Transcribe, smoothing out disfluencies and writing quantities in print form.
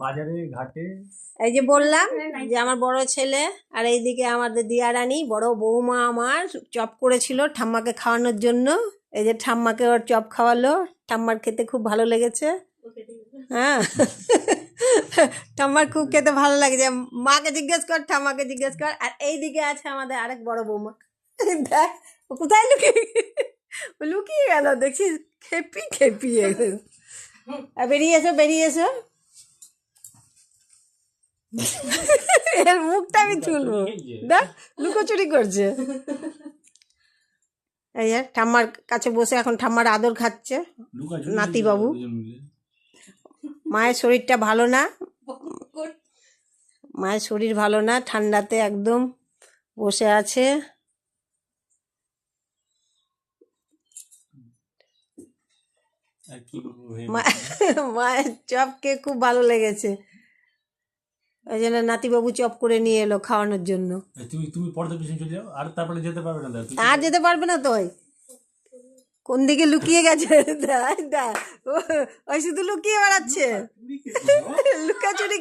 বাজারে ঘাটে। এই যে বললাম যে আমার বড় ছেলে, আর এইদিকে আমাদের দিয়ারানী বড় বৌমা আমার চপ করেছিল ঠাম্মাকে খাওয়ানোর জন্য। এই যে ঠাম্মাকে ওর চপ খাওয়ালো, ঠাম্মার খেতে খুব ভালো লেগেছে। হ্যাঁ, ঠাম্মার খুব খেতে ভালো লাগছে। মাকে জিজ্ঞেস কর, ঠাম্মাকে জিজ্ঞেস কর। আর এইদিকে আছে আমাদের আরেক বড় বৌমা, দেখ ও কোথায় লুকিয়ে লুকিয়ে গেল দেখছিস, খেপি খেপি বেরিয়ে এসো, বেরিয়ে এসো। এর মুখটা আমি তুলবো, দেখ লুকোচুরি করছে। এই যে ঠাম্মার কাছে বসে এখন ঠাম্মার আদর খাচ্ছে নাতি বাবু। মায়ের শরীরটা ভালো না, মায়ের শরীর ভালো না, ঠান্ডাতে একদম বসে আছে। মায়ের চপ খেয়ে খুব ভালো লেগেছে, ওই জন্য নাতিবাবু চপ করে নিয়ে এলো খাওয়ানোর জন্য। তুমি পর্দা পিছনে চলে যাও, আর তারপরে যেতে পারবে না। আর যেতে পারবে না তো, কোন দিকে লুকিয়ে গেছে, ওই শুধু লুকিয়ে বেড়াচ্ছে, লুকাচুরি।